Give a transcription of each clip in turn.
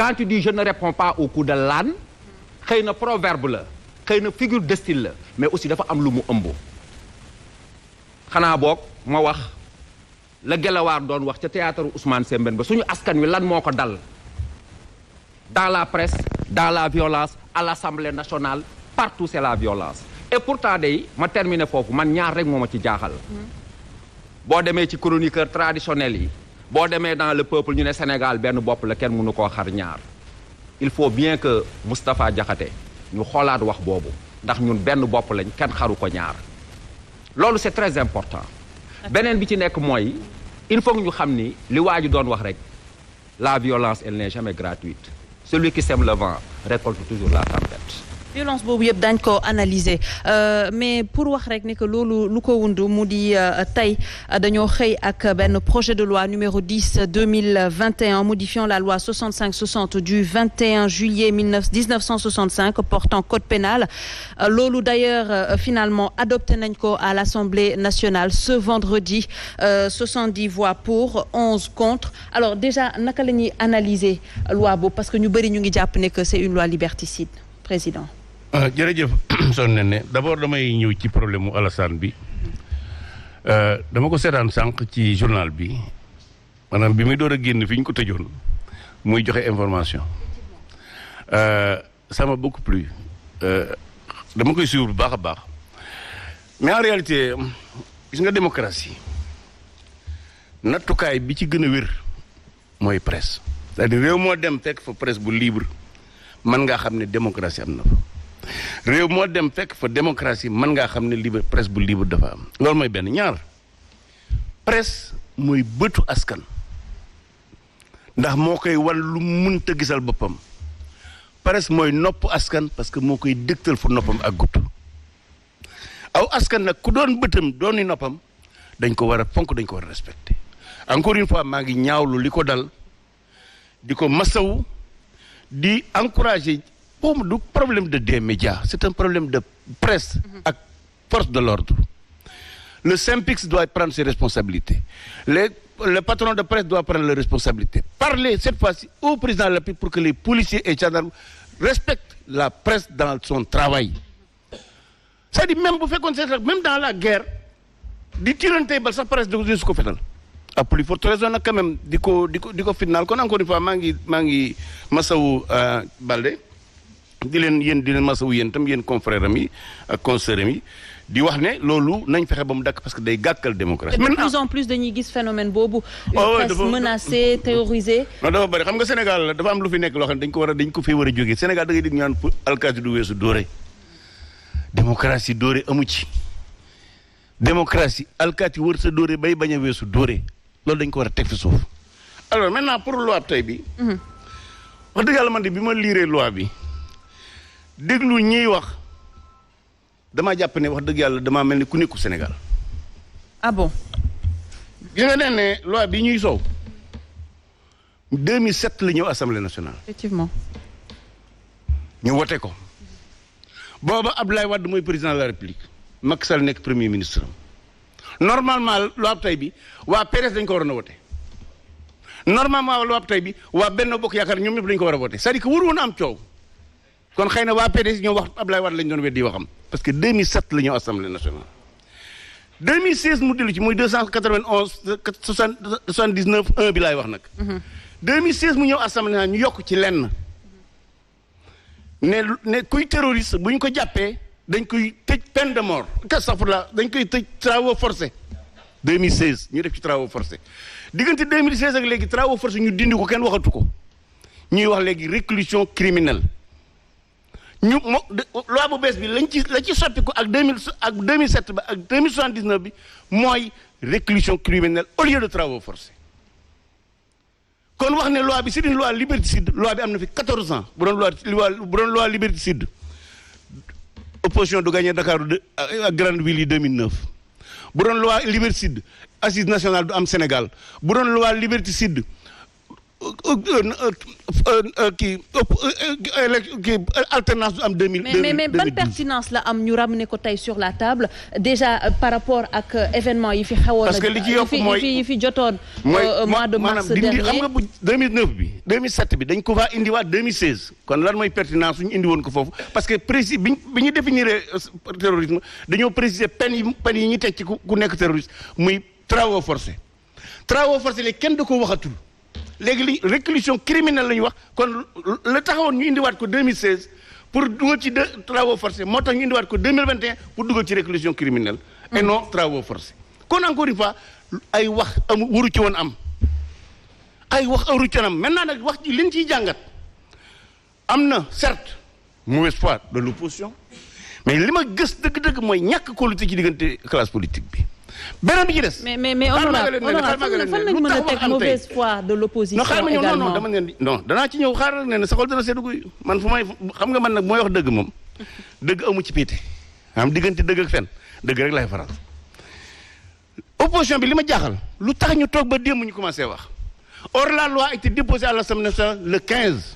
quand tu dis je ne réponds pas au coup de l'âne xëy na proverbe la xëy na figure de style la mais aussi dafa am lu mu ëmb xanaa boog ma wax la Gelawaar doon wax ca théâtre Ousmane Sembène ba suñu askan wi lan moo ko dal dans la presse dans la violence à l'Assemblée nationale partout c'est la violence et pourtant day ma terminer foofu man ñaar rek moo ma ci jaaxal boo demee ci chroniqueur traditionnel yi boo demee dans le peuple ñu ne Sénégal benn bopp la kenn mënu koo xar ñaar il faut bien que Moustapha Diakhaté ñu xoolaat wax boobu ndax ñun benn bopp lañ kenn xaru ko ñaar loolu c'est très important beneen bi ci nekk mooy il faut que ñu xam ni li waa ji doon wax rek la violence elle n'est jamais gratuite celui qui sème le vent récolte toujours la tempête. violence boobu yëpp daañ ko analyser mais pour wax rek ni que loolu lu ko wundu mu di tey dañoo xëy ak benn projet de loi numéro 10/2021 modifiant la loi 65/60 du 21 juillet 1965 portant code pénal loolu d'ailleurs finalement adopté nañ ko à l'Assemblée nationale ce vendredi 70 voix pour 11 contre alors déjà naka la ñuy analyser loi boobu parce que ñu bëri ñu ngi jàpp ne que c'est une loi liberticide président. jërëjëf son ne d'abord damay ñëw ci problème mu Alassane bi dama ko seetaan sànq ci journal bi maanaam bi muy door a génn fi ñu ko tëjoon muy joxe information ça m'a beaucoup plu dama koy suivre bu baax a baax mais en réalité gis nga démocratie nattukaay bi ci gën a wér mooy presse c'est-à-dire réew moo dem fekk fa presse bu libre mën ngaa xam ne démocratie am na fa réew moo dem fekk fa démocratie mën ngaa xam ne libre presse bu libre dafa am loolu mooy benn ñaar presse mooy bëtu askan ndax moo koy wan lu munta gisal boppam presse mooy nopp askan parce que moo koy dëgtal fu noppam ak gut aw askan nag ku doon bëtam dooni noppam dañ ko war a fonk dañ ko war a respecter encore une fois maa ngi ñaawlu li ko dal di ko masawu di encourager boobu du problème de des médias c'est un problème de presse ak force de l'ordre le SYNPICS doit prendre ses responsabilités le patron de presse doit prendre les responsabilités parler cette fois-ci au président de la République pour que les policiers et gendarmes respectent la presse dans son travail c'est-à-dire même bu fekkoon c'est même dans la guerre di tirantey bal sax presse de su ko fetal à plus forte raison nag quand même di ko fitnaal kon encore une fois maa ngi masawu Balde di leen masawu yéen tam yéen confrères am yi ak consoeurs am yi di wax ne loolu nañ fexe ba mu dakk parce que day gàkkal démocratie. de plus en plus dañuy gis phénomène boobu. presse menacée terrorisée. non dafa bëri xam nga Sénégal dafa am lu fi nekk loo xam ne dañ ko fi war a jógee Sénégal da ngay dégg ñu naan alkaati du weesu dóore démocratie dóore amu ci démocratie alkaati wër sa dóore bay bañ a weesu dóore loolu dañ ko war a teg fi suuf alors maintenant pour loi tey bi wax dëgg yàlla man de bi ma liiree loi bi déglu ñiy wax damaa jàpp ne wax dëgg yàlla damaa mel ni ku nekku Sénégal. ah bon. gis nga ne loi bi ñuy soow 2007 la ñëw assemblée nationale. effectivement. ñu wote ko. booba Abdoulaye Wade mooy président de la République. Macky Sall nekk premier ministre. normalement loi tey bi waa PDS dañ ko waroon a wote. normalement loi tey bi waa Benno Bokk Yaakaar ñoom ñëpp dañ ko war a wote c'est-à-dire que waru woon am coow. kon xëy na waa PDS ñoo wax Abdoulaye Wade lañ doon weddi waxam parce que 2007 la ñëw assemblée nationale 2016 mu dellu ci muy 291 79 1 bi laay wax nag 2016 mu ñëw assemblée nationale ñu yokk ci lenn ne kuy terroriste bu ñu ko jàppee dañ koy tëj peine de mort astafurlah dañ koy tëj travaux forcés 2016 ñu def ci travaux forcés diggante 2016 ak léegi travaux forcés ñu dindi ko kenn waxatu ko ñuy wax léegi réclusion criminelle loi bu bees bi la ci soppi ko ak 2007 ba ak 2079 bi mooy réclusion criminelle au lieu de travaux forcés kon wax ne loi bi c'est une loi liberticide loi bi am na fi 14 ans bu doon loi liberticide opposition du gagné Dakar ak grande ville yi 2009 bu doon loi liberticide assise nationale du am Sénégal bu doon loi liberticide kii alternance du am 2000. mais ban pertinence la am ñu ramener ko tey sur la table déjà par rapport ak événement yi fi xewoon. parce que li ci yokk mooy yi fi jotoon. mois de mars dernier xam nga bu 2009 bi 2007 bi dañ ko faa indiwaat 2016 kon lan mooy pertinence suñu indi woon ko foofu parce que précis bi ñu définir terrorisme dañoo préciser peine yi ñu teg ci ku nekk terroriste muy travaux forcés léegi kenn da ko waxatul. léegi li réclusion criminelle la ñu wax kon la taxawoon ñu indiwaat ko 2016 pour dugal ci travaux forcés moo tax ñu indiwaat ko 2021 pour dugal ci réclusion criminelle et non travaux forcés kon encore une fois ay wax waru ci woon am ay wax waru ci woon am maintenant nag wax ci liñ ciy jàngat am na certes mauvaise foi de l'opposition mais li ma gës dëgg-dëgg mooy ñàkk kóolute ci diggante classe politique bi beneen bi ci des. mais honorable fan lañ mën a teg mauvaise foi de l'opposition également non dama ne non danaa ci ñëw xaaral ne sa xol dana seddu guy man fu may xam nga man nag mooy wax dëgg moom dëgg amu ci piite am diggante dëgg ak fen dëgg rek lay faral opposition bi li ma jaaxal lu tax ñu toog ba démb ñu commencé wax or la loi a été déposée à l'Assemblée nationale le 15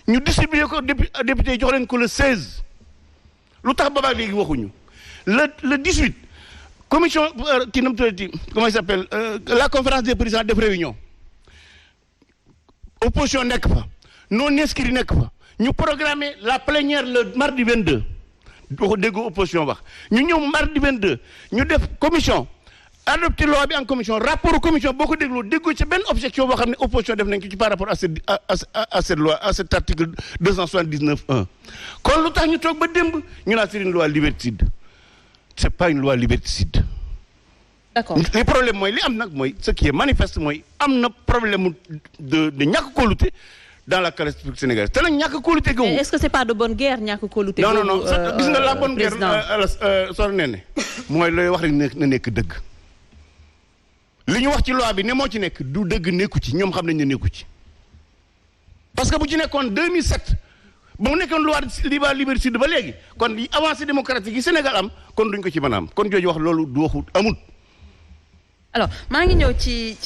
ñu distribué ko député yi jox leen ko le 16 lu tax boobaag léegi waxuñu le 18 commission kii nu mu tuddati comment il s'appelle la conférence des présidents def réunion opposition nekk fa non inscrit nekk fa ñu programmer la plénière le mardi 22 boo ko déggoo opposition wax ñu ñëw mardi 22 ñu def commission adopté loi bi en commission rapport commission boo ko dégloo déggoo ci benn objection boo xam ne opposition def nañ ko ci par rapport à cette loi à cet article 279.1 kon lu tax ñu toog ba démb ñu naan c'est une loi liberticide c'est pas une loi liberticide. D'accord. Le problème mooy li am nag mooy ce qui est manifeste mooy am na problème de ñàkk kóolute dans la classe politique sénégalaise te nag ñàkk kóolute googu. est-ce que c'est pas de bonne guerre ñàkk kóolute. non gis nga la bonne guerre sor nee mooy looy wax rek na nekk dëgg li ñu wax ci loi bi ne moo ci nekk du dëgg nekku ci ñoom xam nañ ne nekku ci parce que bu ci nekkoon 2007. ba mu nekkoon loi liberticide ba léegi kon li avancée démocratique yi Sénégal am kon duñ ko ci mën a am kon jooju wax loolu du waxu amul. alors maa ngi ñëw ci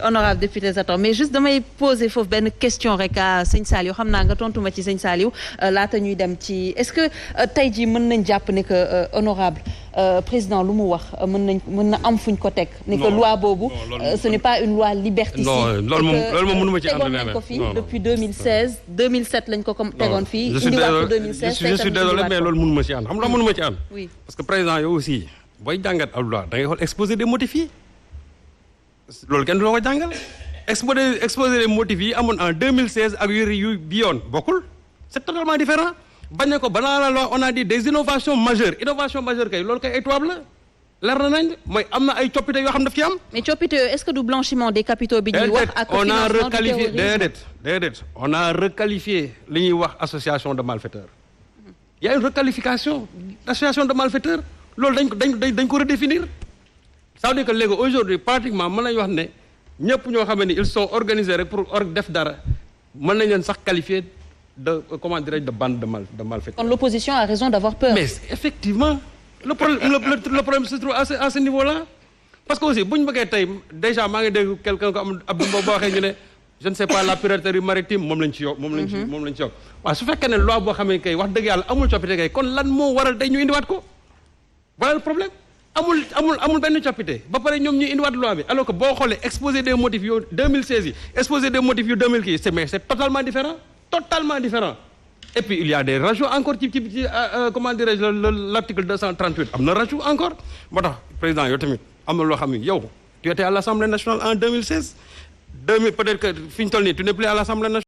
honorable député Zator mais juste damay poser foofu benn question rek à sëñ Saliou xam naa nga tontuma ci sëñ Saliou laata ñuy dem ci est-ce que tey jii mën nañ jàpp ne que honorable président lu mu wax mën na am fuñ ko teg. ne que loi boobu ce n'est pas une loi liberticide. non loolu moom mënuma ci ànd tegoon nañ ko fii depuis 2016 2007 lañ ko comme tegoon fii. indiwaat ko 2016 je suis désolé mais loolu mënuma ci ànd xam nga mënuma ci ànd. oui parce que président yow aussi booy jàngat ab loi da ngay xool exposé des motifs yi loolu kenn du la ko jàngal exposé des motifs yi amoon en 2016 ak yu bi yoon bokkul c'est totalement différent bañ ne ko banaa la loi on a dit des innovations majeures kay loolu kay ay tubaab la leer na nañ mooy am na ay coppite yoo xam daf ci am. mais coppite yooyu est-ce que du blanchiment des capitaux bi ñuy wax ak on a financement du requalifié terrorisme on a requalifié li ñuy wax association de malfaiteurs. Il y a une requalification d'association de malfaiteurs loolu dañ ko redéfinir ça veut dire que léegi aujourd'hui pratiquement mën nañu wax ne ñëpp ñoo xam ne ils sont organisés rek pour def dara mën nañ leen sax qualifier de comment dirais-je de bande de malfaiteurs. kon l'opposition a raison d'avoir peur. mais effectivement le problème se trouve à ce niveau-là parce que aussi bu ñu bëggee tey déjà maa ngi dégg quelqu'un ko am Abdou Mbow boo waxee ñu ne je ne sais pas la piraterie maritime moom lañ ci yokk moom lañ ci yokk waaw su fekkee ne loi boo xam ne kay wax dëgg yàlla amul coppite kay kon lan moo waral tey ñu indiwaat ko voilà le problème amul benn coppite ba pare ñoom ñu indiwaat loi bi alors que boo xoolee exposé des motifs yu 2016 yi exposé des motifs yu 2000 kii c'est totalement différent et puis il y a des rajouts encore ci comment dirais-je l'article 238 am na rajout encore moo tax président yow tamit am na loo xam ne yow tu étais à l'Assemblée nationale en 2016 peut-être que fi ñu toll nii tu n'es plus à l'Assemblée nationale